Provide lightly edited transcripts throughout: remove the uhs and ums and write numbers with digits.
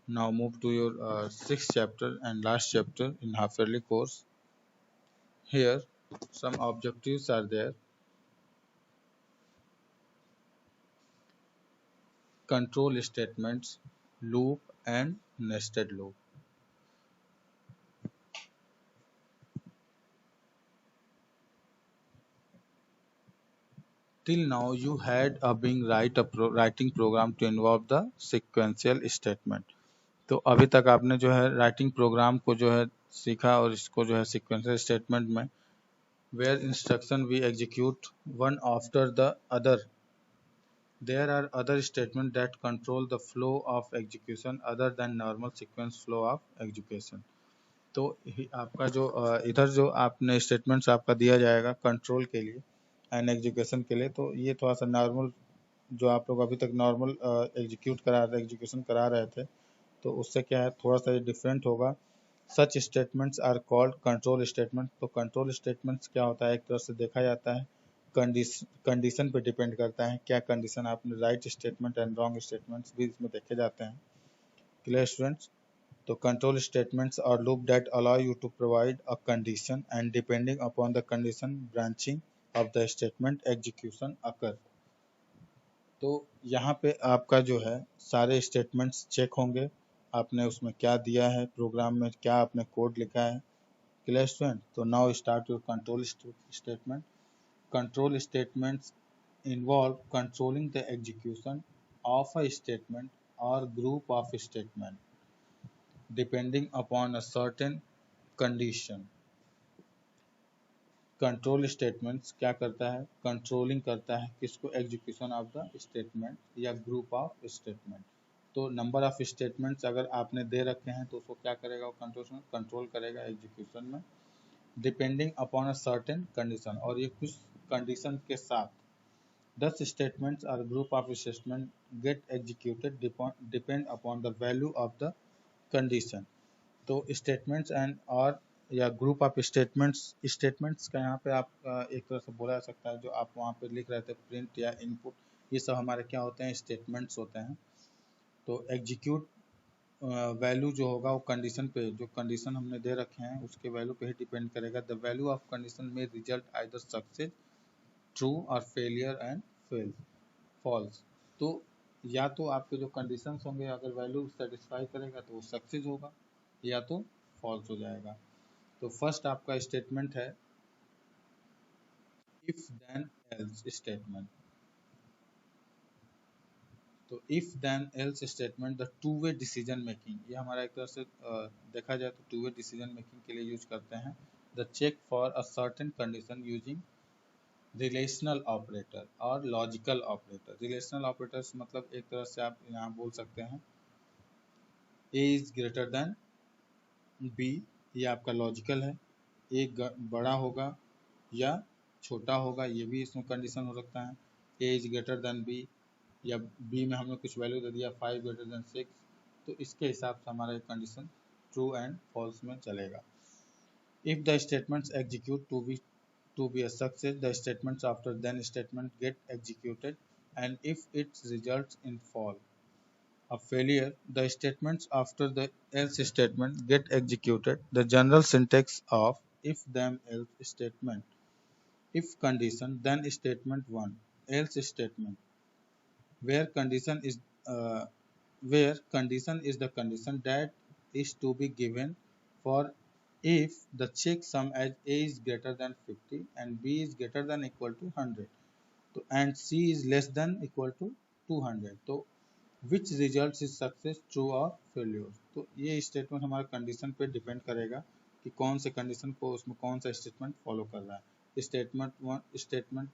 Now move to your sixth chapter and last chapter in half yearly course. Here some objectives are there. Control statements, loop and nested loop. Till now you had been writing program to involve the sequential statement. तो अभी तक आपने जो है writing program को जो है सीखा और इसको जो है सीक्वेंशियल स्टेटमेंट में where instruction we execute one after the other. There are other statements that control the flow of execution other than normal sequence flow of execution. तो आपका जो इधर जो आपने स्टेटमेंट्स आपका दिया जाएगा कंट्रोल के लिए एंड एग्जीक्यूशन के लिए, तो ये थोड़ा सा नॉर्मल जो आप लोग अभी तक नॉर्मल एग्जीक्यूशन करा रहे थे, तो उससे क्या है थोड़ा सा ये डिफरेंट होगा. Such statements are called control statement. तो कंट्रोल स्टेटमेंट्स क्या होता है, एक तरह से देखा जाता है कंडीशन पे डिपेंड करता है, क्या कंडीशन आपने right statement and wrong statements भी इसमें देखे जाते हैं. Clear students? तो control statements are loop that allow you to provide a condition and depending upon the condition branching of the statement execution occur. तो यहाँ पे आपका जो है सारे स्टेटमेंट्स चेक होंगे, आपने उसमें क्या दिया है, प्रोग्राम में क्या आपने कोड लिखा है. Clear student? तो now start your control statement. Control statements involve controlling the execution of a statement or group of statement depending upon a certain condition. Control statements क्या करता है, कंट्रोलिंग करता है किसको, एग्जीक्यूशन ऑफ द स्टेटमेंट या group of statement. तो number of statements अगर आपने दे रखे हैं तो उसको क्या करेगा, वो कंट्रोल करेगा एग्जीक्यूशन में depending upon a certain condition, और ये कुछ कंडीशन के साथ. 10 statements or group of statements get executed depend upon the value of the condition. तो statements and और या ग्रुप ऑफ स्टेटमेंट्स का यहाँ पे आप एक तरह से बोला जा सकता है, जो आप वहाँ पे लिख रहे थे प्रिंट या इनपुट, ये सब हमारे क्या होते हैं, स्टेटमेंट्स होते हैं. तो एग्जीक्यूट वैल्यू जो होगा वो कंडीशन पे, जो कंडीशन हमने दे रखे हैं उसके वैल्यू पे ही डिपेंड करेगा. द वैल्यू ऑफ कंडीशन में रिजल्ट आइदर सक्सेस, ट्रू और फेलियर एंड फॉल्स. तो या तो आपके जो कंडीशंस होंगे अगर वैल्यू सेटिस्फाई करेगा तो वो सक्सेस होगा या तो फॉल्स हो जाएगा. तो फर्स्ट आपका स्टेटमेंट है इफ देन एल्स स्टेटमेंट. तो if then else statement the two way decision making, ये हमारा एक तरह से देखा जाए तो टू वे डिसीजन मेकिंग के लिए यूज करते हैं. The check for a certain condition using relational operator और लॉजिकल ऑपरेटर. रिलेशनल ऑपरेटर्स मतलब एक तरह से आप यहाँ बोल सकते हैं A is greater than B, ये आपका लॉजिकल है. ए बड़ा होगा या छोटा होगा, ये भी इसमें कंडीशन हो सकता है. ए इज ग्रेटर देन बी या बी में हमने कुछ वैल्यू दे दिया 5 ग्रेटर देन 6, तो इसके हिसाब से हमारा कंडीशन ट्रू एंड फॉल्स में चलेगा. If the statements execute to be a success, the statements after then statement get executed, and if it results in a failure, the statements after the else statement get executed. The general syntax of if then else statement: if condition then statement 1, else statement where condition is uh, the condition that is to be given for if the checksum as a is greater than 50 and b is greater than equal to 100, तो and c is less than equal to 200, तो which results is success, true और failure. तो ये statement हमारे condition पे depend करेगा कि कौन से कंडीशन को उसमें कौन सा स्टेटमेंट फॉलो कर रहा है. स्टेटमेंट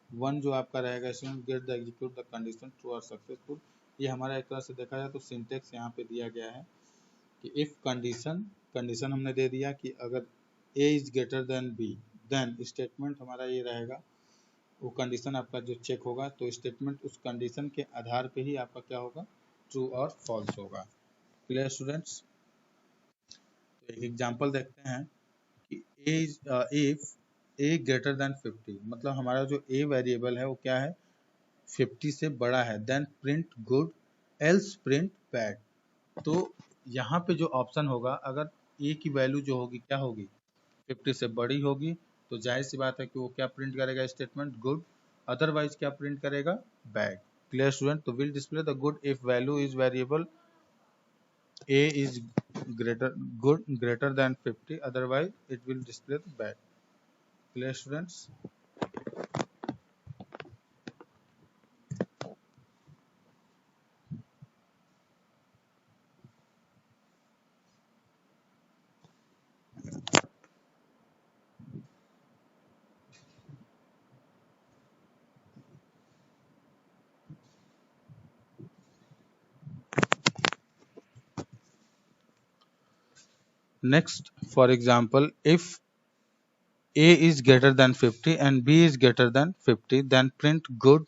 वन जो आपका रहेगा इसमें get the execute the condition true और सक्सेसफुल. ये हमारा एक तरह से देखा जाए तो सिंटेक्स यहाँ पे दिया गया है कि इफ कंडीशन हमने दे दिया कि अगर a is greater than b, then statement हमारा ये रहेगा, वो कंडीशन आपका जो चेक होगा तो स्टेटमेंट उस कंडीशन के आधार पे ही आपका क्या होगा, ट्रू और फॉल्स होगा. Clear students? तो एक एग्जांपल देखते हैं कि इफ ए ग्रेटर देन 50, मतलब हमारा जो ए वेरिएबल है वो क्या है, 50 से बड़ा है. Then print good else print bad. तो यहाँ पे जो ऑप्शन होगा, अगर ए की वैल्यू जो होगी क्या होगी, 50 से बड़ी होगी, तो जाहिर सी बात है कि वो क्या प्रिंट करेगा स्टेटमेंट, गुड। अदरवाइज क्या प्रिंट करेगा, बैड। Clear student? तो will display the good if value is variable a is greater than 50, otherwise it will display the bad. Clear students? Next, for example, if a is greater than 50 and b is greater than 50, then print good,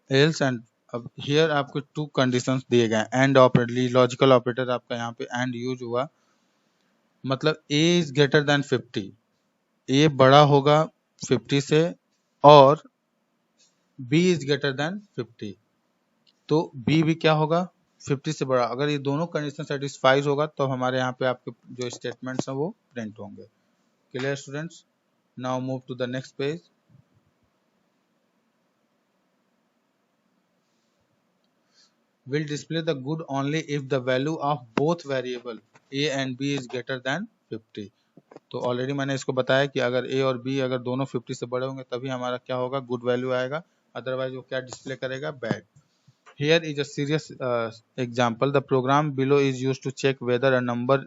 else and। अब here आपको to conditions दिए गए हैं, and operator, logical operator आपका यहाँ पे and use हुआ, मतलब a is greater then 50, a बड़ा होगा 50 से, और b इज ग्रेटर देन 50, तो b भी क्या होगा, 50 से बड़ा। अगर ये दोनों कंडीशन सेटिस्फाइज होगा तो हमारे यहाँ पे आपके जो स्टेटमेंट्स हैं वो प्रिंट होंगे। Clear students? Now move to the next page. Will display the good only if the value of both variable a and b is greater than 50। तो ऑलरेडी मैंने इसको बताया कि अगर a और b अगर दोनों 50 से बड़े होंगे तभी हमारा क्या होगा, गुड वैल्यू आएगा, अदरवाइज वो क्या डिस्प्ले करेगा, bad. Here is a serious example. The program below is used to check whether a number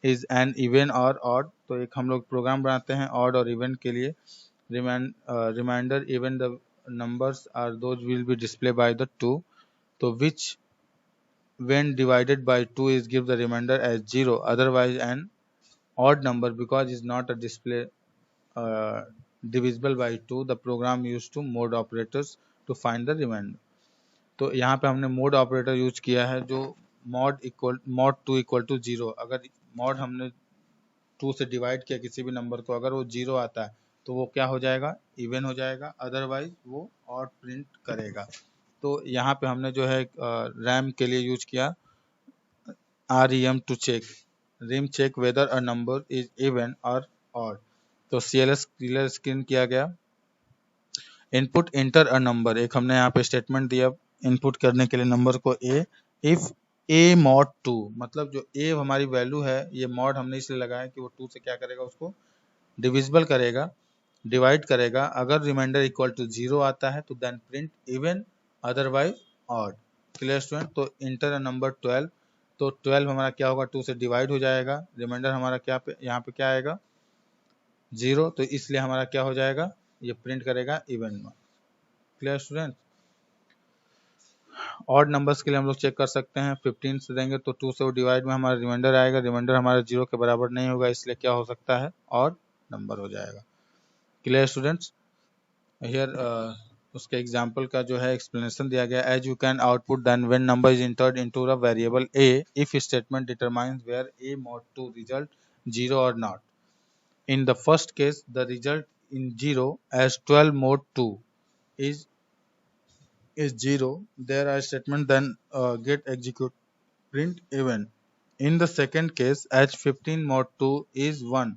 is an even or odd। तो एक हम लोग प्रोग्राम बनाते हैं odd और even के लिए। Reminder even the numbers are those will be displayed by the 2। तो which when divided by 2 is give the remainder as 0, otherwise an odd number because is not a display uh, divisible by 2। The program used to mode operators to find the remainder। तो यहाँ पे हमने mode operator use किया है, जो mod two equal to zero. अगर mod हमने 2 से डिवाइड किया किसी भी नंबर को, अगर वो जीरो आता है तो वो क्या हो जाएगा, इवन हो जाएगा, अदरवाइज वो ऑड प्रिंट करेगा। तो यहाँ पे हमने जो है रैम के लिए यूज किया REM to check, rem check whether a number is even और ऑड। तो CLS क्लियर स्क्रीन किया गया। इनपुट इंटर अ नंबर, एक हमने यहाँ पे स्टेटमेंट दिया इनपुट करने के लिए नंबर को a। इफ a मॉड 2, मतलब जो a हमारी वैल्यू है, ये मॉड हमने इसलिए लगाया कि वो 2 से क्या करेगा, उसको डिविजिबल करेगा, डिवाइड करेगा। अगर रिमाइंडर इक्वल टू 0 आता है तो then print even, otherwise odd. Clear student? तो इंटर अ नंबर 12, तो 12 हमारा क्या होगा, 2 से डिवाइड हो जाएगा, रिमाइंडर हमारा क्या पे यहाँ पे क्या आएगा, 0, तो इसलिए हमारा क्या हो जाएगा, ये प्रिंट करेगा इवन में। Clear student? ऑड नंबर्स के लिए हम लोग चेक कर सकते हैं, 15 से देंगे तो 2 से वो डिवाइड में हमारा रिमाइंडर आएगा, रिमाइंडर हमारा 0 के बराबर नहीं होगा, इसलिए क्या हो सकता है, ऑड नंबर हो जाएगा। Clear students? हियर उसके एग्जाम्पल का जो है एक्सप्लेनेशन दिया गया, as you can output then when number is entered into the variable a if statement determines where a mod 2 result 0 or not। In the first case the result in 0 as 12 mod 2 is 0, there are statement then get execute print even। In the second case, as 15 mod 2 is 1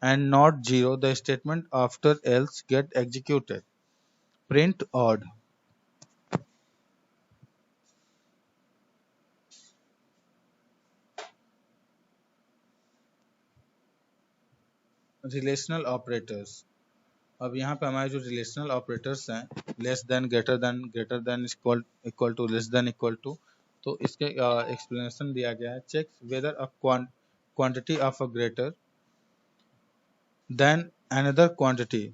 and not 0, the statement after else get executed, print odd। Relational operators. अब यहाँ पे हमारे जो relational operators हैं, less than, greater than, equal to, less than, equal to, तो इसके explanation दिया गया है। Check whether a quantity of a greater than another quantity.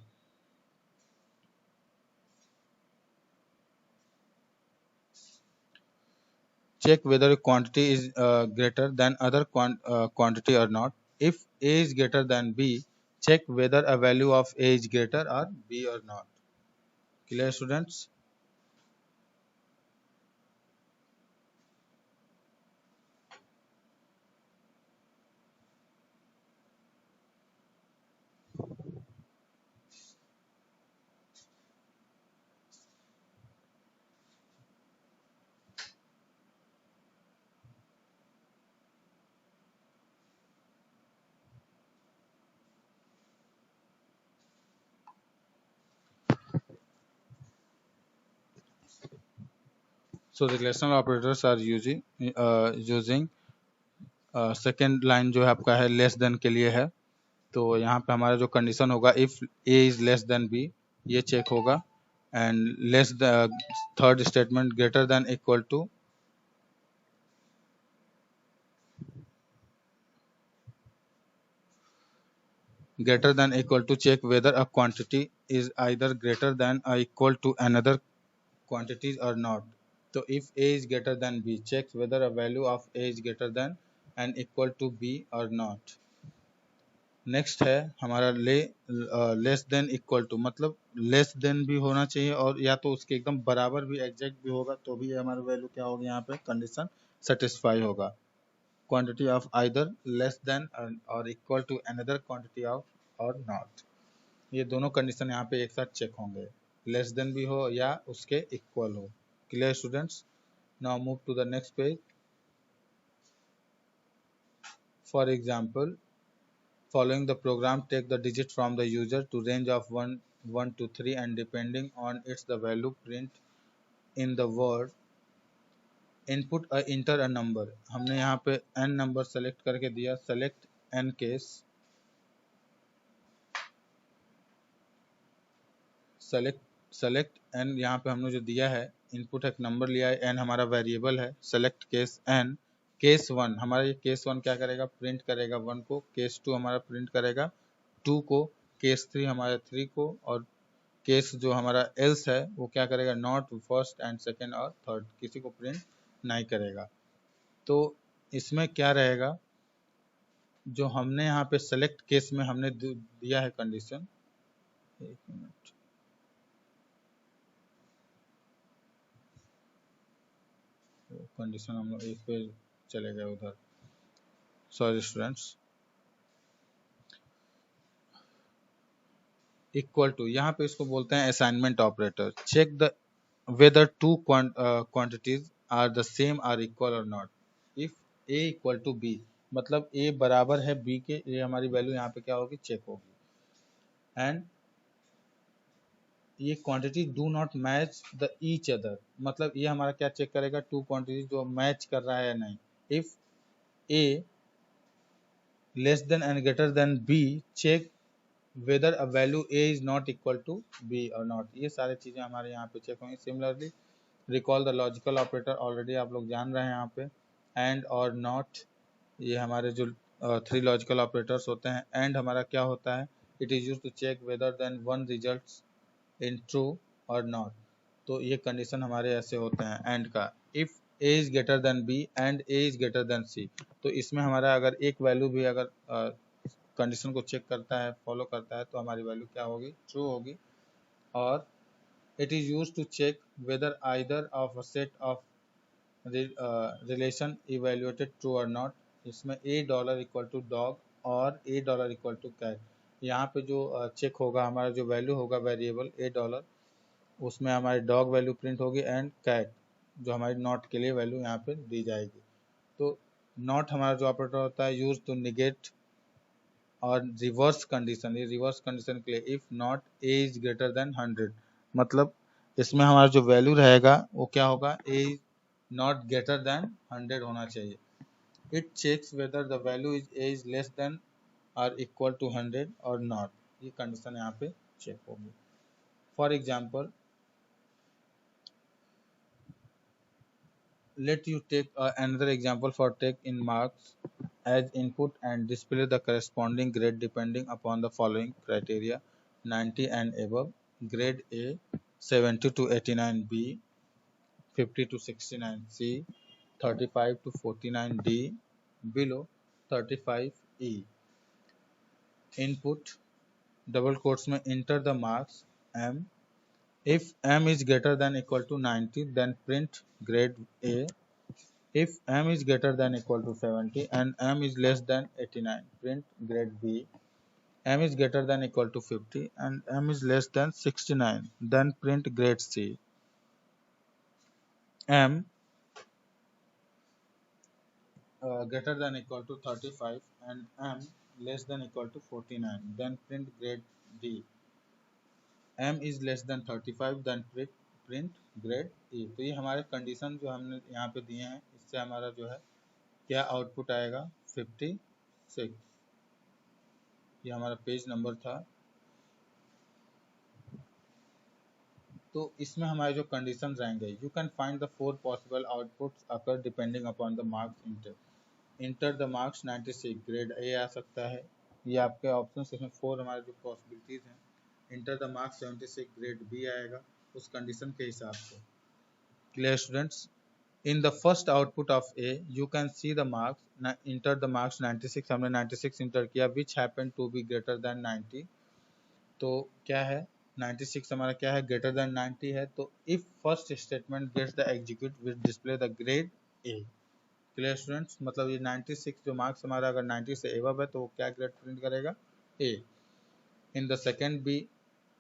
Check whether a quantity is greater than other quantity or not। If a is greater than b, check whether a value of a is greater or b or not। Clear students? So relational operators are using second line जो है आपका है less than के लिए है। तो यहाँ पे हमारा जो कंडीशन होगा if a is less than B, ये चेक होगा। And less third statement greater than equal to check whether a quantity is either greater than or equal to another quantities or not. So if a is greater than b, checks whether a value of a is greater than and equal to b or not. Next है हमारा less than equal to, मतलब less than भी होना चाहिए और या तो उसके एकदम बराबर भी एग्जैक्ट भी होगा तो भी हमारा वैल्यू क्या होगी, यहाँ पे कंडीशन सेटिस्फाई होगा। Quantity of either less than और equal to another quantity of और नॉट, ये दोनों कंडीशन यहाँ पे एक साथ चेक होंगे, लेस देन भी हो या उसके इक्वल हो। Clear students? Now move to the next page. For example, following the program take the digit from the user to range of 1 to 3 and depending on its the value print in the word input enter a number। हमने यहाँ पे n number select करके दिया, select n case, select n, यहाँ पे हमने जो दिया है इनपुट एक नंबर लिया है, n हमारा वेरिएबल है, सेलेक्ट केस n, केस 1 हमारा ये केस 1 क्या करेगा, प्रिंट करेगा 1 को, केस 2 हमारा प्रिंट करेगा 2 को, केस 3 हमारा 3 को, और केस जो हमारा एल्स है वो क्या करेगा, नॉट फर्स्ट एंड सेकंड और थर्ड, किसी को प्रिंट नहीं करेगा। तो इसमें क्या रहेगा, जो हमने यहाँ पे सेलेक्ट केस में हमने दिया है कंडीशन, एक मिनट, कंडीशन हम लोग एक पे चले गए उधर, सॉरी स्टूडेंट्स। इक्वल टू, यहाँ पे इसको बोलते हैं assignment operator. Check the whether two quantities are the same or equal or not। if a equal to b, मतलब a बराबर है b के, ये हमारी वैल्यू यहाँ पे क्या होगी, चेक होगी। एंड ये quantity do not match the each other, मतलब ये हमारा क्या चेक करेगा, टू क्वांटिटी जो मैच कर रहा है या नहीं। If a less than and greater than b, check whether a value a is not equal to b और नॉट, ये सारी चीजें हमारे यहाँ पे चेक होंगी। Similarly recall the logical operator, already आप लोग जान रहे हैं यहाँ पे, एंड और नॉट, ये हमारे जो 3 लॉजिकल ऑपरेटर्स होते हैं। एंड हमारा क्या होता है, it is use to check whether then one results in true और नॉट। तो ये कंडीशन हमारे ऐसे होते हैं एंड का। If a is greater than b and a is greater than c, तो इसमें हमारा अगर एक वैल्यू भी अगर कंडीशन को चेक करता है, फॉलो करता है, तो हमारी वैल्यू क्या होगी, ट्रू होगी। और it is used to check whether either of a set of relation evaluated true or not। इसमें a dollar equal to dog और a dollar equal to cat, यहाँ पे जो चेक होगा, हमारा जो वैल्यू होगा वेरिएबल a डॉलर, उसमें हमारी डॉग वैल्यू प्रिंट होगी एंड कैट जो हमारी नॉट के लिए वैल्यू यहाँ पे दी जाएगी। तो नॉट हमारा जो ऑपरेटर होता है यूज टू निगेट और रिवर्स कंडीशन, ये रिवर्स कंडीशन के लिए, if not a is greater than 100, मतलब इसमें हमारा जो वैल्यू रहेगा वो क्या होगा, a is not greater than 100 होना चाहिए। It checks whether the value is a is less than और इक्वल टू 100 और नॉट, ये कंडीशन यहाँ पे चेक होगी। For example, let you take another example for take in marks as input and display the corresponding grade depending upon the following criteria: 90 and above, grade A; 70 to 89, B; 50 to 69, C; 35 to 49, D; below 35, E। Input double quotes में enter the marks M, if M is greater than equal to 90 then print grade A, if M is greater than equal to 70 and M is less than 89, print grade B, M is greater than equal to 50 and M is less than 69, then print grade C, M greater than equal to 35 and M less than equal to 49, then print grade D, M is less than 35, then print grade A. तो ये हमारे condition जो हमने यहाँ पे दिए हैं, इससे हमारा जो है क्या आउटपुट आएगा 56। ये हमारा पेज नंबर था। तो इसमें हमारे जो कंडीशन रहेंगे, you can find the 4 possible outputs occur depending upon the marks enter the marks 96 grade A आ सकता है। ये आपके ऑप्शन, इसमें 4 हमारे जो पॉसिबिलिटीज हैं। Enter the marks 76 grade B आएगा उस कंडीशन के हिसाब से। Clear students? In the first output of a you can see the marks, enter the marks 96, हमने 96 इंटर किया, which happen to be greater than 90। तो क्या है 96 हमारा क्या है, ग्रेटर देन 90 है। तो if first statement gets the execute will display the grade A. Clear students? मतलब ये 96 जो मार्क्स हमारा अगर 90 से एबव है तो वो क्या ग्रेड प्रिंट करेगा, A. In the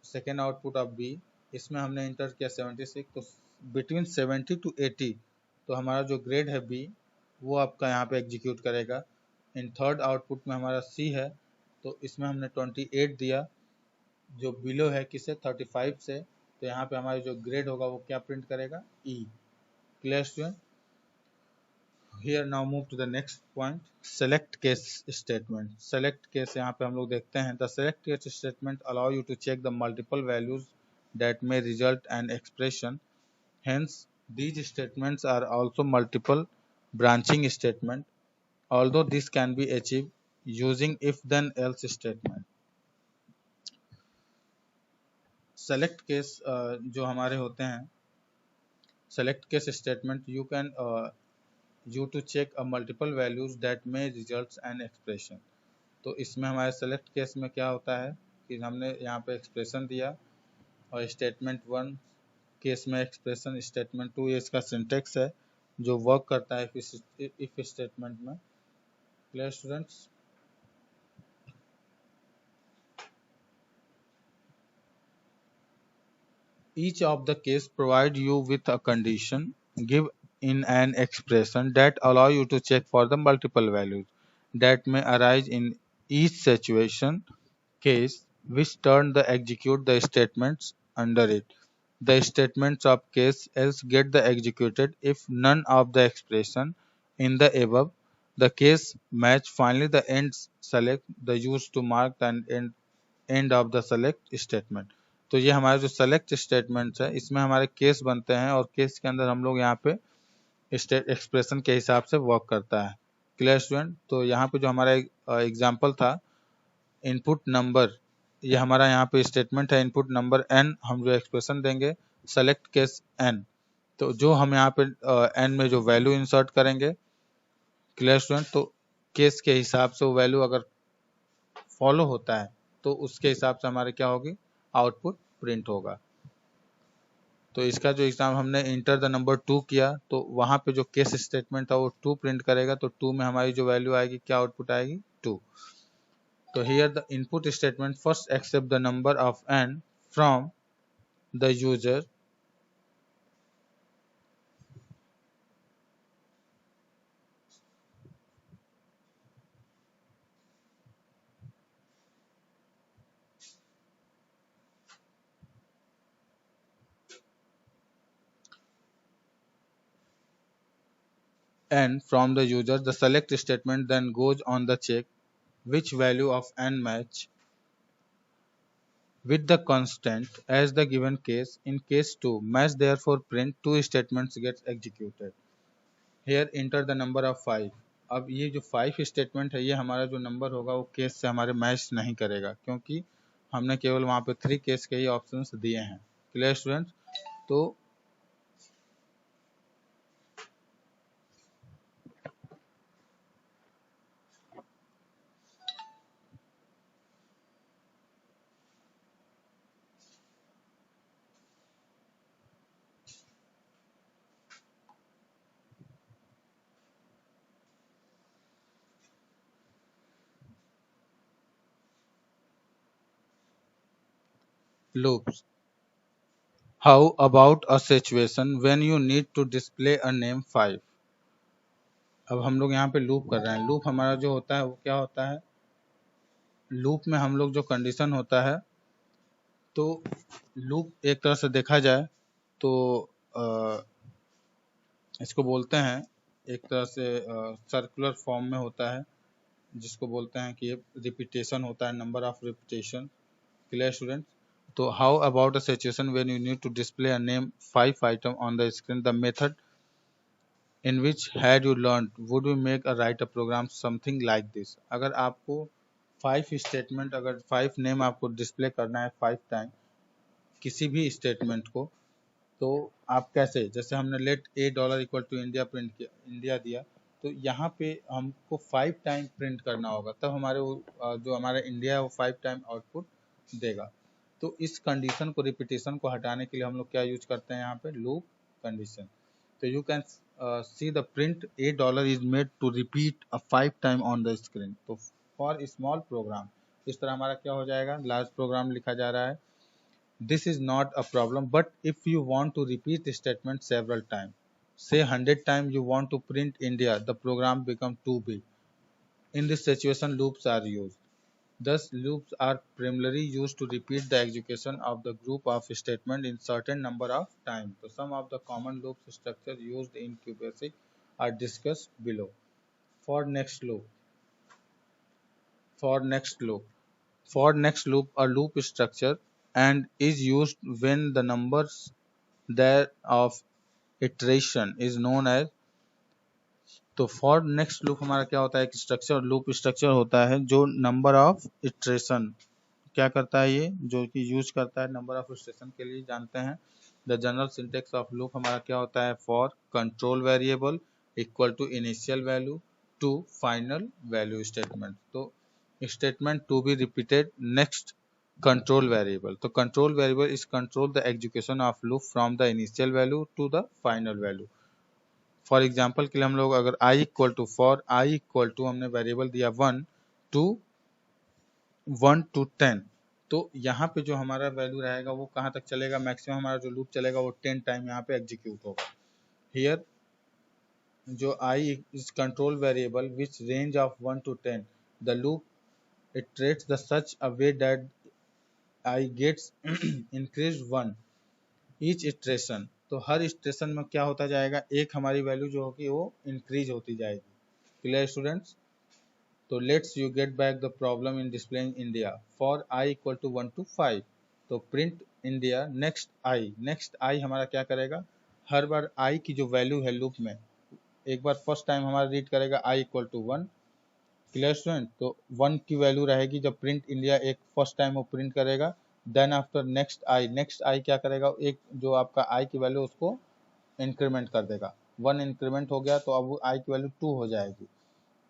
second output of B, इसमें हमने इंटर किया 76, तो बिटवीन 70 टू 80 तो हमारा जो ग्रेड है बी वो आपका यहाँ पे एग्जीक्यूट करेगा। इन थर्ड आउटपुट में हमारा सी है, तो इसमें हमने 28 दिया, जो बिलो है किसे 35 से, तो यहाँ पे हमारी जो ग्रेड होगा वो क्या प्रिंट करेगा, E. Clear student? Here now move to the next point, select case statement. Select case यहाँ पे हम लोग देखते हैं, the select case statement allow you to check the multiple values that may result an expression. Hence these statements are also multiple branching statement, although this can be achieved using if then else statement. Select case जो हमारे होते हैं, select case statement you can you to check a multiple values that may result an expression. तो इसमें हमारे select case में क्या होता है कि हमने यहाँ पे एक्सप्रेशन दिया, और स्टेटमेंट 1 केस में एक्सप्रेशन, स्टेटमेंट 2 ये इसका सिंटेक्स है जो वर्क करता है इफ स्टेटमेंट में। Clear students? Each of the case provide you with a condition give in an expression that allow you to check for the multiple values that may arise in each situation case, which turn the execute the statements under it. The statements of case else get the executed if none of the expression in the above the case match. Finally the ends select the use to mark the end of the select statement. तो ये हमारे जो select statements है इसमें हमारे case बनते हैं, और केस के अंदर हम लोग यहाँ पे एक्सप्रेशन के हिसाब से वर्क करता है। Clear student? तो यहाँ पे जो हमारा एग्जांपल था इनपुट नंबर, ये हमारा यहाँ पे स्टेटमेंट है इनपुट नंबर n, हम जो एक्सप्रेशन देंगे सेलेक्ट केस n, तो जो हम यहाँ पे n में जो वैल्यू इंसर्ट करेंगे, क्लियर स्टूडेंट, तो केस के हिसाब से वो वैल्यू अगर फॉलो होता है तो उसके हिसाब से हमारे क्या होगी, आउटपुट प्रिंट होगा। तो इसका जो एग्जाम हमने इंटर द नंबर 2 किया, तो वहां पे जो केस स्टेटमेंट था वो 2 प्रिंट करेगा, तो 2 में हमारी जो वैल्यू आएगी क्या आउटपुट आएगी, 2। तो here the input statement first accept the number of n from the user n from the user. The select statement then goes on the check which value of n match with the constant as the given case. In case 2 match, therefore print 2 statements gets executed. Here enter the number of 5. अब ये जो 5 statement है ये हमारा जो number होगा वो case से हमारे मैच नहीं करेगा, क्योंकि हमने केवल वहाँ पे 3 केस के ही ऑप्शंस दिए हैं। Clear student? तो loops. How about a situation when you need to display a name 5? अब हम लोग यहाँ पे लूप कर रहे हैं। लूप हमारा जो होता है वो क्या होता है, लूप में हम लोग जो कंडीशन होता है, तो लूप एक तरह से देखा जाए तो इसको बोलते हैं एक तरह से सर्कुलर फॉर्म में होता है, जिसको बोलते हैं कि रिपीटेशन होता है, number of repetition. Clear student? तो how about a situation when you need to display a name 5 item on the screen, the method in which had you learned would we make a write a program something like this। अगर आपको 5 statement, अगर 5 name आपको display करना है 5 time किसी भी statement को, तो आप कैसे, जैसे हमने let a dollar equal to India print किया, इंडिया दिया, तो यहाँ पे हमको 5 टाइम प्रिंट करना होगा, तब हमारे जो हमारा इंडिया है वो 5 टाइम आउटपुट देगा। तो इस कंडीशन को, रिपीटेशन को हटाने के लिए हम लोग क्या यूज करते हैं यहाँ पे, लूप कंडीशन। तो you can see the print a dollar is made to repeat a 5 time on the screen. तो फॉर स्मॉल प्रोग्राम, इस तरह हमारा क्या हो जाएगा, लार्ज प्रोग्राम लिखा जा रहा है। This is not a problem, but if you want to repeat the statement several times, say 100 times you want to print India, the program becomes too big. In this situation, loops are used. Thus, loops are primarily used to repeat the execution of the group of statements in certain number of times. So, some of the common loop structure used in QBasic are discussed below. For next loop, for next loop, for next loop, a loop structure and is used when the numbers there of iteration is known as। तो for next loop हमारा क्या होता है, एक structure, loop structure होता है जो number of iteration क्या करता है, ये जो कि यूज करता है नंबर ऑफ इटरेशन के लिए, जानते हैं। The general syntax of loop हमारा क्या होता है, for control variable equal to initial value to final value statement. तो statement to be repeated next control variable. तो control variable is control the execution of loop from the initial value to the final value. For example के लिए हम लोग अगर i equal to, for i equal to हमने variable दिया 1 to 10, तो यहाँ पे जो हमारा वैल्यू रहेगा वो कहाँ तक चलेगा, मैक्सिमम हमारा जो लूप चलेगा वो 10 टाइम यहाँ पे एग्जीक्यूट होगा। हियर जो i is control variable which range of 1 to 10, the loop iterates the such a way that i gets increased 1 each iteration। तो हर इटरेशन में क्या होता जाएगा, एक हमारी वैल्यू जो होगी वो इंक्रीज होती जाएगी। Clear students? तो let's you get back the problem in displaying India for i equal to 1 to 5। तो print India next i, next i हमारा क्या करेगा, हर बार i की जो वैल्यू है लूप में, एक बार फर्स्ट टाइम हमारा रीड करेगा i equal to 1। Clear student? तो 1 की वैल्यू रहेगी जब प्रिंट इंडिया एक फर्स्ट टाइम वो प्रिंट करेगा, देन आफ्टर नेक्स्ट आई क्या करेगा, एक जो आपका आई की वैल्यू उसको इंक्रीमेंट कर देगा। 1 इंक्रीमेंट हो गया तो अब आई की वैल्यू 2 हो जाएगी।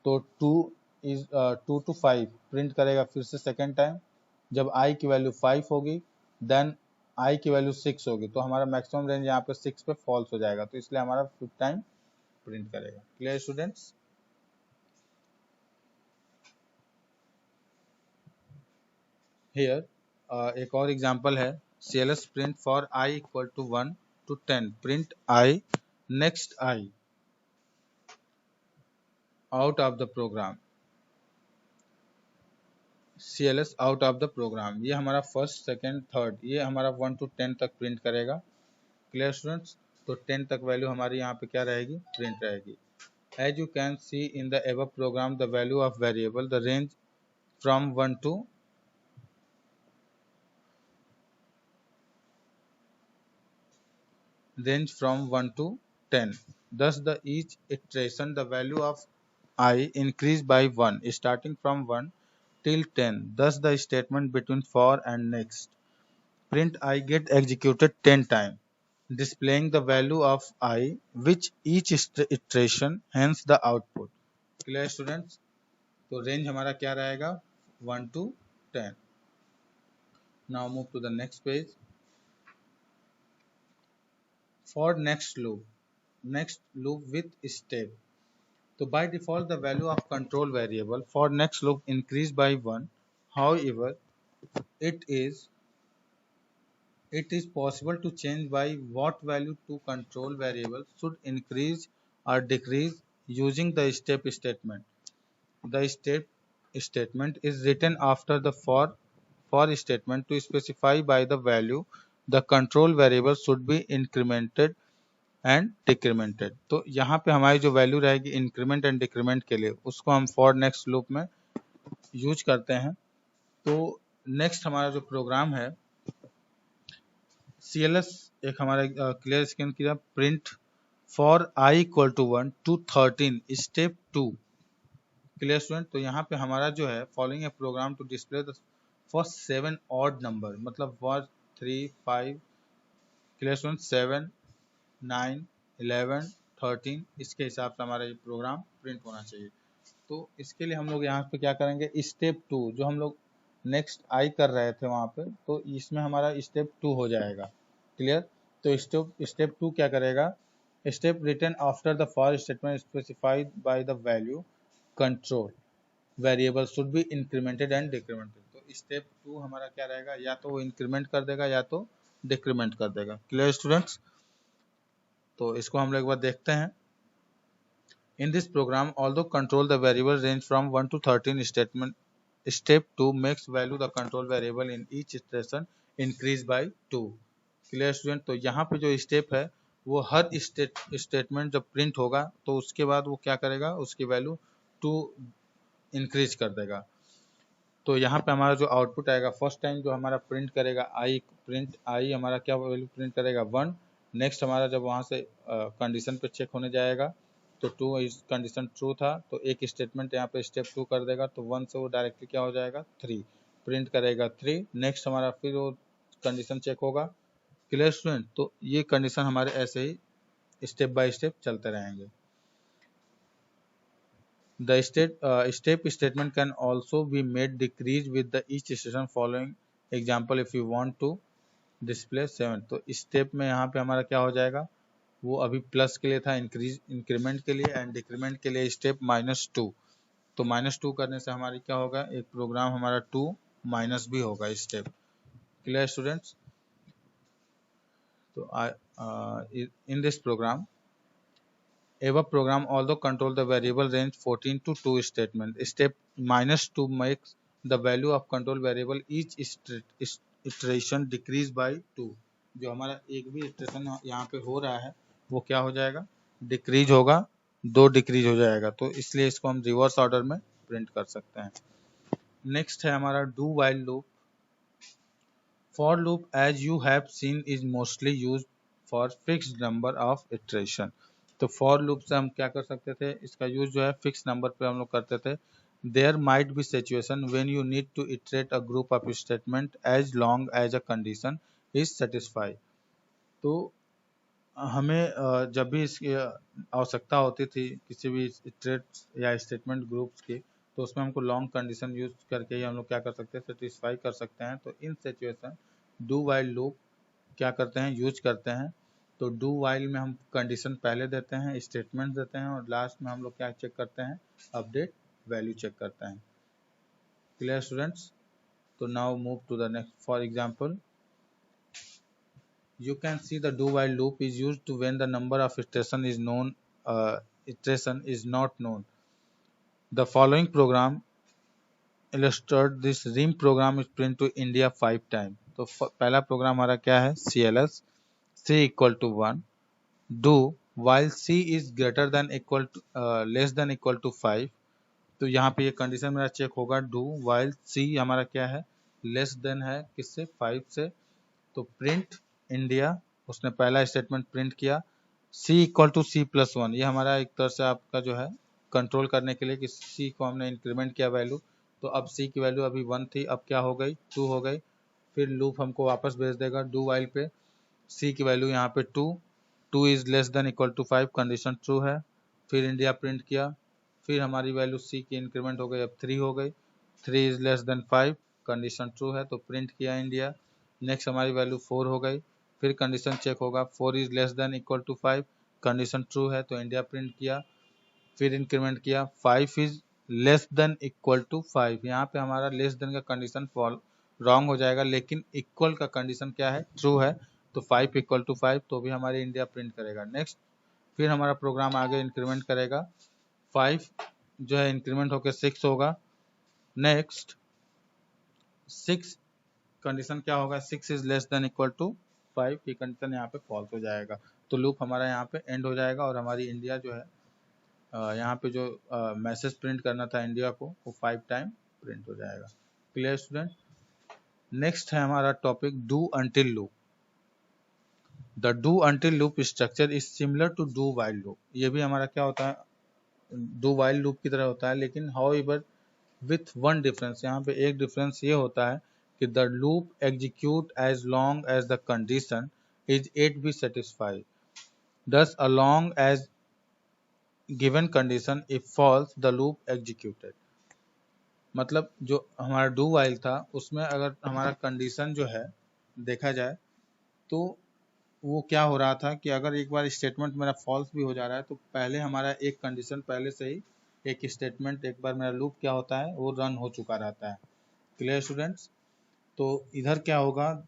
तो 2 to 5 प्रिंट करेगा फिर से सेकेंड टाइम, जब आई की वैल्यू 5 होगी देन आई की वैल्यू 6 होगी, तो हमारा मैक्सिमम रेंज यहाँ पे 6 पे फॉल्स हो जाएगा, तो इसलिए हमारा 5 टाइम प्रिंट करेगा। Clear students? हियर एक और एग्जांपल है, CLS print for i equal to 1 to 10, print i next i out of the program. CLS out of the program, ये हमारा फर्स्ट सेकेंड थर्ड, ये हमारा 1 to 10 तक प्रिंट करेगा। Clear students? तो 10 तक वैल्यू हमारी यहाँ पे क्या रहेगी, प्रिंट रहेगी। As you can see in the above program the value of variable the range from 1 to range from 1 to 10. Thus, the each iteration the value of I increase by 1 starting from 1 till 10. Thus, the statement between for and next print I get executed 10 times, displaying the value of I which each iteration, hence the output. Clear students? तो range हमारा क्या रहेगा, 1 to 10. Now move to the next page. For next loop with step. So by default the value of control variable for next loop increase by 1. However, it is possible to change by what value to control variable should increase or decrease using the step statement. The step statement is written after the for statement to specify by the value the control variable should be incremented and डिक्रीमेंटेड। तो यहाँ पे हमारी जो value रहेगी increment and decrement के लिए, उसको हम फॉर नेक्स्ट लूप में यूज करते हैं। तो नेक्स्ट हमारा जो प्रोग्राम है CLS, एक हमारा क्लियर स्क्रीन किया, print for i equal to 1 to 13 step 2। Clear student. तो यहाँ पे हमारा जो है following a program to display the first 7 odd number, मतलब 1 3 5, क्लियर स्टूडेंट, 7 9 11 13, इसके हिसाब से हमारा ये प्रोग्राम प्रिंट होना चाहिए। तो इसके लिए हम लोग यहाँ पे क्या करेंगे, स्टेप 2 जो हम लोग नेक्स्ट आई कर रहे थे वहाँ पे, तो इसमें हमारा स्टेप 2 हो जाएगा। क्लियर। तो स्टेप 2 क्या करेगा, step return after the for statement specified by the value control variable should be incremented and डिक्रीमेंटेड। तो स्टेप 2 हमारा क्या रहेगा, या तो वो इंक्रीमेंट कर देगा या तो डिक्रीमेंट कर देगा। Clear students. तो इसको हम लोग एक बार देखते हैं। In this program, although control the variable range from 1 to 13 statement, step 2 makes value the control variable in each iteration increase by 2। Clear student. तो यहाँ पे जो स्टेप है वो हर स्टेटमेंट जब प्रिंट होगा तो उसके बाद वो क्या करेगा, उसकी वैल्यू 2 इंक्रीज कर देगा। तो यहाँ पे हमारा जो आउटपुट आएगा, फर्स्ट टाइम जो हमारा प्रिंट करेगा आई हमारा क्या वैल्यू प्रिंट करेगा 1। नेक्स्ट हमारा जब वहाँ से कंडीशन पे चेक होने जाएगा तो 2 इस कंडीशन ट्रू था, तो एक स्टेटमेंट यहाँ पे स्टेप 2 कर देगा, तो 1 से वो डायरेक्टली क्या हो जाएगा 3 प्रिंट करेगा 3। नेक्स्ट हमारा फिर वो कंडीशन चेक होगा। Clear student. तो ये कंडीशन हमारे ऐसे ही स्टेप बाय स्टेप चलते रहेंगे। The step statement can also be made decrease with the each station following example if you want to display 7। तो स्टेप में यहाँ पे हमारा क्या हो जाएगा, वो अभी प्लस के लिए था, इंक्रीमेंट के लिए, एंड डिक्रीमेंट के लिए स्टेप -2। तो -2 करने से हमारी क्या होगा, एक प्रोग्राम हमारा 2 माइनस भी होगा स्टेप। Clear students. तो in this program above program although control the variable range 14 to 2 statement, step -2 makes the value of control variable each iteration decrease by 2। जो हमारा एक भी इटरेशन यहाँ पे हो रहा है वो क्या हो जाएगा, डिक्रीज होगा, 2 डिक्रीज हो जाएगा। तो इसलिए इसको हम रिवर्स ऑर्डर में प्रिंट कर सकते हैं। नेक्स्ट है हमारा do while loop. For loop as you have seen is mostly used for fixed number of iteration. तो फॉर लूप से हम क्या कर सकते थे, इसका यूज जो है फिक्स नंबर पे हम लोग करते थे। There might be situation when you need to iterate a group of statement as long as a condition is satisfy. तो हमें जब भी इसकी आवश्यकता होती थी किसी भी इटरेट या स्टेटमेंट ग्रुप्स की, तो उसमें हमको लॉन्ग कंडीशन यूज करके ही हम लोग क्या कर सकते हैं, सेटिस्फाई कर सकते हैं। तो इन सिचुएशन डू वाइल लूप क्या करते हैं, यूज करते हैं। तो डू वाइल में हम कंडीशन पहले देते हैं, स्टेटमेंट देते हैं, और लास्ट में हम लोग क्या चेक करते हैं, अपडेट वैल्यू चेक करते हैं। Clear students. तो now move to the next. For example you can see the do while loop is used to when the number of iteration is known, iteration is not known। The following program illustrate this rim program is print to India 5 times। तो पहला programme हमारा क्या है, CLS c equal to 1 do while c is greater than equal to less than equal to 5। तो यहाँ पे ये condition मेरा चेक होगा, do while c हमारा क्या है, लेस देन है किससे, 5 से। तो प्रिंट इंडिया, उसने पहला स्टेटमेंट प्रिंट किया, c इक्वल टू c+1। ये हमारा एक तरह से आपका जो है कंट्रोल करने के लिए कि c को हमने इंक्रीमेंट किया वैल्यू। तो अब c की वैल्यू अभी 1 थी, अब क्या हो गई, 2 हो गई। फिर लूप हमको वापस भेज देगा डू वाइल पे, c की वैल्यू यहाँ पे 2 is less than equal to 5, condition true है। फिर इंडिया प्रिंट किया, फिर हमारी वैल्यू c की इंक्रीमेंट हो गई, अब 3 हो गई। 3 is less then 5, condition true है, तो प्रिंट किया इंडिया। नेक्स्ट हमारी वैल्यू 4 हो गई, फिर कंडीशन चेक होगा, 4 is less than equal to 5, condition true है, तो इंडिया प्रिंट किया। फिर इंक्रीमेंट किया, 5 is less than equal to 5। यहाँ पे हमारा लेस देन का कंडीशन फॉल रॉन्ग हो जाएगा, लेकिन इक्वल का कंडीशन क्या है, ट्रू है। तो 5 इक्वल टू 5, तो भी हमारी इंडिया प्रिंट करेगा। नेक्स्ट फिर हमारा प्रोग्राम आगे इंक्रीमेंट करेगा, 5 जो है इंक्रीमेंट होकर 6 होगा। नेक्स्ट 6 कंडीशन क्या होगा, 6 is less than equal to 5 की कंडीशन यहाँ पे फॉल्स हो जाएगा, तो लूप हमारा यहाँ पे एंड हो जाएगा और हमारी इंडिया जो है यहाँ पे जो मैसेज प्रिंट करना था इंडिया को वो 5 टाइम प्रिंट हो जाएगा। Clear student? नेक्स्ट है हमारा topic do until loop. The do until loop structure is similar to do while loop. ये भी हमारा क्या होता है, डू वाइल लूप की तरह होता है, लेकिन हाउएवर विथ वन डिफरेंस। यहाँ पे एक डिफरेंस ये होता है कि the loop execute as long as the condition is at be satisfied, thus along as given condition if false the loop executed। मतलब जो हमारा डू वाइल था उसमें अगर हमारा कंडीशन जो है देखा जाए तो वो क्या हो रहा था कि अगर एक बार स्टेटमेंट मेरा फॉल्स भी हो जा रहा है तो पहले हमारा एक कंडीशन पहले से ही एक स्टेटमेंट एक बार मेरा लूप क्या होता है वो रन हो चुका रहता है। Clear students? तो इधर क्या होगा,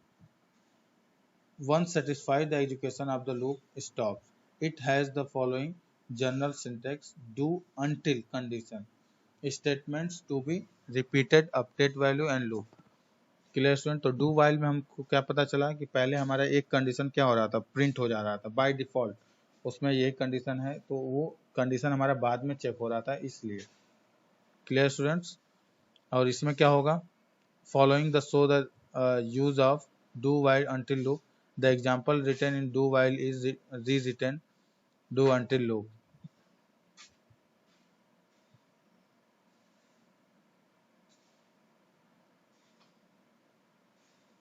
once satisfied the execution of the loop stops, it has the following general syntax: do until condition, statements to be repeated, update value and loop। Clear student? तो डू वाइल में हमको क्या पता चला कि पहले हमारा एक कंडीशन क्या हो रहा था, प्रिंट हो जा रहा था बाय डिफॉल्ट, उसमें ये कंडीशन है तो वो कंडीशन हमारा बाद में चेक हो रहा था इसलिए। Clear students? और इसमें क्या होगा, following the show the use of do while until loop, the example written in do while is rewritten do until loop.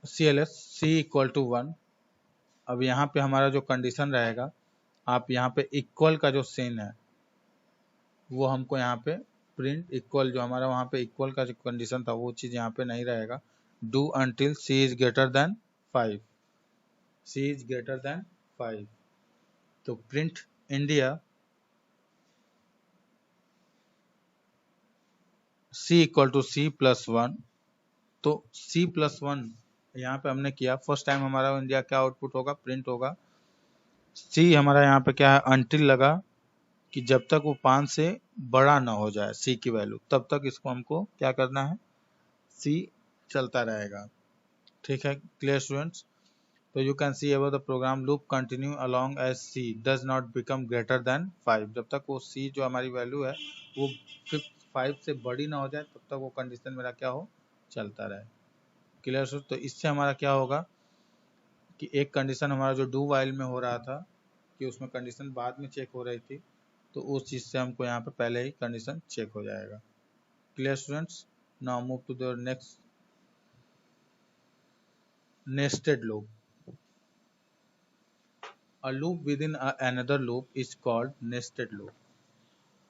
CLS C equal to 1। अब यहाँ पे हमारा जो कंडीशन रहेगा, आप यहाँ पे इक्वल का जो सीन है वो हमको यहाँ पे प्रिंट इक्वल, जो हमारा वहाँ पे इक्वल का जो कंडीशन था वो चीज़ यहाँ पे नहीं रहेगा। Do until C is greater than 5, C is greater than 5, तो print India C equal to C plus 1। तो C प्लस 1 यहाँ पे हमने किया, फर्स्ट टाइम हमारा इंडिया क्या आउटपुट होगा, प्रिंट होगा। C हमारा यहाँ पे क्या है, अंटिल लगा कि जब तक वो 5 से बड़ा ना हो जाए C की वैल्यू, तब तक इसको हमको क्या करना है, C चलता रहेगा। ठीक है? Clear students? तो you can see about the program loop continue along as C does not become greater than 5। जब तक वो C जो हमारी वैल्यू है वो 5 से बड़ी ना हो जाए तब तक वो कंडीशन मेरा क्या हो, चलता रहे। Clear student? तो इससे हमारा क्या होगा कि एक कंडीशन हमारा जो डू वाइल में हो रहा था कि उसमें कंडीशन बाद में चेक हो रही थी, तो उस चीज़ से हमको यहाँ पे पहले ही कंडीशन चेक हो जाएगा। Clear students? Now move to the next, nested loop. A loop within another loop is called nested loop.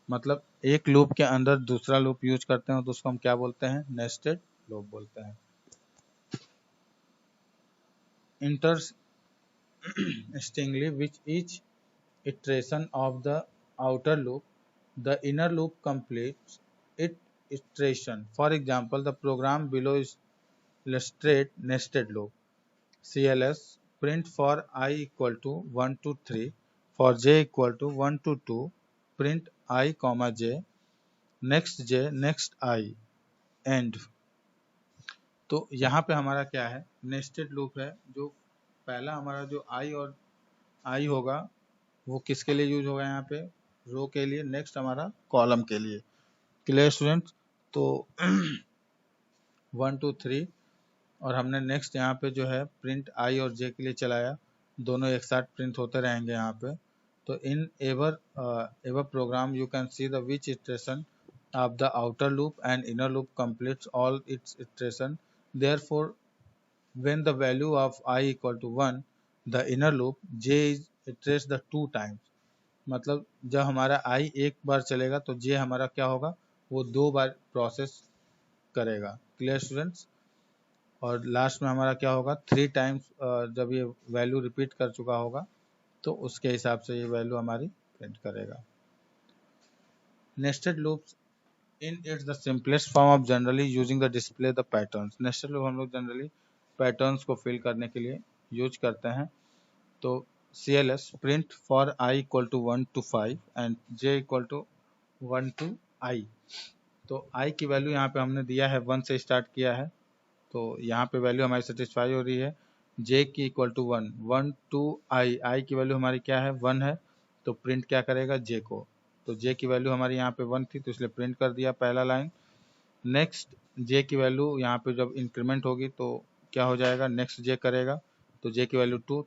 मतलब एक लूप के अंदर दूसरा लूप यूज करते हैं तो उसको हम क्या बोलते हैं, नेस्टेड लूप बोलते हैं। Interestingly, with each iteration of the outer loop, the inner loop completes its iteration. For example, the program below is illustrate nested loop. CLS print for I equal to 1 to 3, for j equal to 1 to 2, print I comma j, next I, end। तो यहाँ पे हमारा क्या है, nested loop है। जो पहला हमारा जो आई होगा वो किसके लिए यूज होगा, यहाँ पे रो के लिए, नेक्स्ट हमारा कॉलम के लिए। Clear students? तो 1 2 3 और हमने नेक्स्ट यहाँ पे जो है प्रिंट आई और जे के लिए चलाया, दोनों एक साथ प्रिंट होते रहेंगे यहाँ पे। तो in ever program you can see the which iteration of the outer loop and inner loop completes all its iteration, therefore when the value of I equal to 1, the inner loop j is iterates the 2 times। मतलब जब हमारा I एक बार चलेगा तो j हमारा क्या होगा, वो 2 बार प्रोसेस करेगा। Clear students? और लास्ट में हमारा क्या होगा, 3 टाइम्स जब ये वैल्यू रिपीट कर चुका होगा तो उसके हिसाब से ये वैल्यू हमारी प्रिंट करेगा। Nested loops in it's the simplest form of generally using the display the patterns। Nested loop हम लोग जनरली पैटर्न्स को फिल करने के लिए यूज करते हैं। तो CLS print for I equal to 1 to 5 and J equal to 1 to I। तो I की वैल्यू यहाँ पे हमने दिया है 1 से स्टार्ट किया है, तो यहाँ पे वैल्यू हमारी सेटिस्फाई हो रही है। j की इक्वल टू 1, 1 टू i की वैल्यू हमारी क्या है 1 है, तो प्रिंट क्या करेगा j को, तो j की वैल्यू हमारी यहाँ पे 1 थी तो इसलिए प्रिंट कर दिया पहला लाइन। नेक्स्ट j की वैल्यू यहाँ पे जब इंक्रीमेंट होगी तो क्या हो जाएगा, नेक्स्ट j करेगा तो j की वैल्यू 2,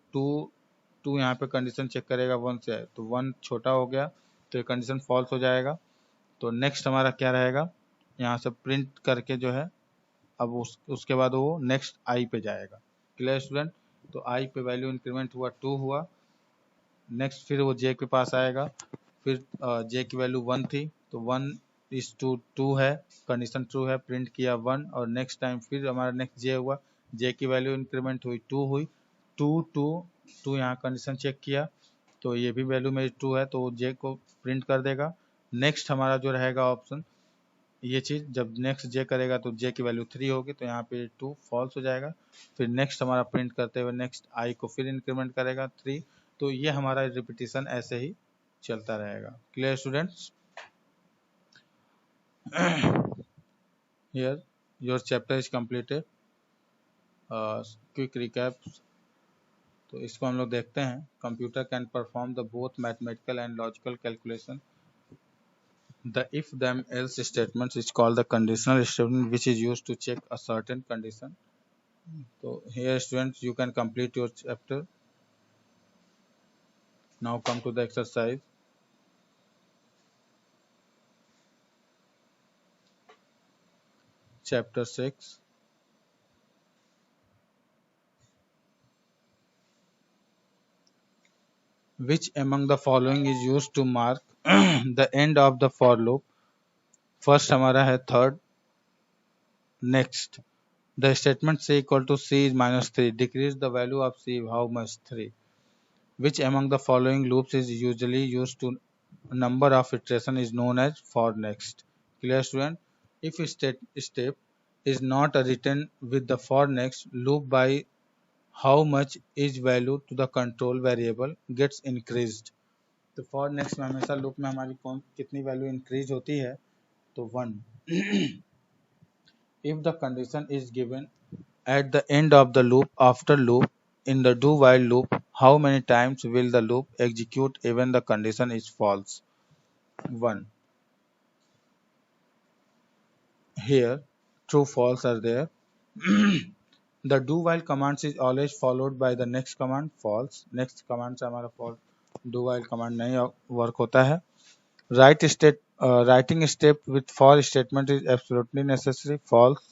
2 यहाँ पे कंडीशन चेक करेगा 1 से है तो 1 छोटा हो गया तो ये कंडीशन फॉल्स हो जाएगा। तो नेक्स्ट हमारा क्या रहेगा, यहाँ से प्रिंट करके जो है अब उसके बाद वो नेक्स्ट i पे जाएगा। क्लियर स्टूडेंट, तो i पे वैल्यू इंक्रीमेंट हुआ 2 हुआ, नेक्स्ट फिर वो j के पास आएगा, फिर j की वैल्यू 1 थी तो 1 इज टू 2 है, कंडीशन ट्रू है, प्रिंट किया 1 और नेक्स्ट टाइम फिर हमारा नेक्स्ट j हुआ, j की वैल्यू इंक्रीमेंट हुई 2 हुई, 2 2 2 यहाँ कंडीशन चेक किया तो ये भी वैल्यू मेरी 2 है तो j को प्रिंट कर देगा। नेक्स्ट हमारा जो रहेगा ऑप्शन ये चीज़ जब नेक्स्ट j करेगा तो j की वैल्यू 3 होगी तो यहाँ पे 2 फॉल्स हो जाएगा। फिर नेक्स्ट हमारा प्रिंट करते हुए नेक्स्ट i को फिर इंक्रीमेंट करेगा 3, तो ये हमारा रिपीटिशन ऐसे ही चलता रहेगा। Clear students, here your chapter is completed. Quick recap, तो इसको हम लोग देखते हैं। Computer can perform the both mathematical and logical calculation. The if then else statement is called the conditional statement which is used to check a certain condition. So here students you can complete your chapter. Now come to the exercise. Chapter 6. Which among the following is used to mark the end of the for loop? First हमारा है third. Next, the statement c equal to c is minus 3. Decrease the value of c how much 3. Which among the following loops is usually used to number of iteration is known as for next. Clear student, if step is not written with the for next loop by how much each value to the control variable gets increased. तो for next में हमेशा loop में हमारी कौन कितनी value increase होती है तो 1। if the condition is given at the end of the loop after loop in the do while loop, how many times will the loop execute even the condition is false? 1. Here true false are there. The do while commands is always followed by the next command false. Next command से हमारा false do while command नहीं work होता है. Writing step with for statement is absolutely necessary false.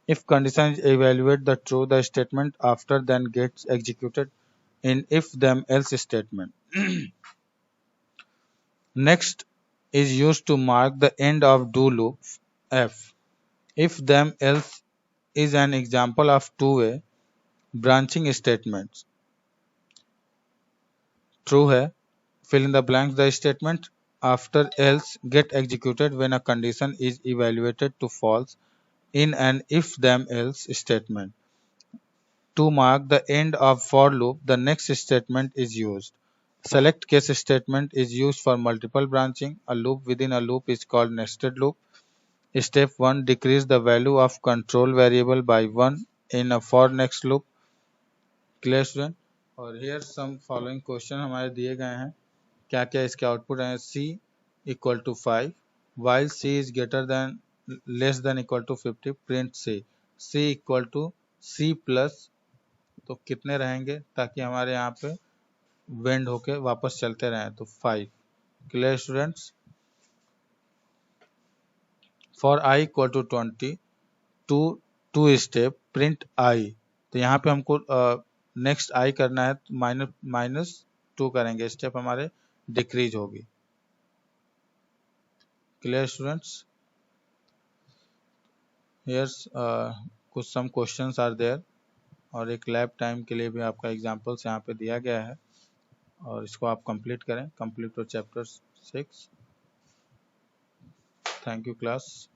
If condition is evaluate the true, the statement after then gets executed in if then else statement. Next is used to mark the end of do loop f. If then else is an example of two-way branching statements. True है, fill in the blanks. The statement after else get executed when a condition is evaluated to false in an if then else statement. To mark the end of for loop, the next statement is used. Select case statement is used for multiple branching. A loop within a loop is called nested loop. Step 1, decrease the value of control variable by 1 in a for next loop. Clear student? और here some following question हमारे दिए गए हैं, क्या क्या इसके output हैं। c equal to 5 while c is greater than less than equal to 50 print c equal to c plus, तो कितने रहेंगे ताकि हमारे यहाँ पे वेंड होके वापस चलते रहें, तो 5। Clear students, for i equal to 20 to step print i, तो यहाँ पे हमको नेक्स्ट i करना है तो -2 करेंगे, स्टेप हमारे डिक्रीज होगी। क्लियर स्टूडेंट्स, हियर्स कुछ सम क्वेश्चंस आर देयर और एक लैब टाइम के लिए भी आपका एग्जांपल्स यहाँ पे दिया गया है और इसको आप कंप्लीट करें। Complete your chapter 6। Thank you class.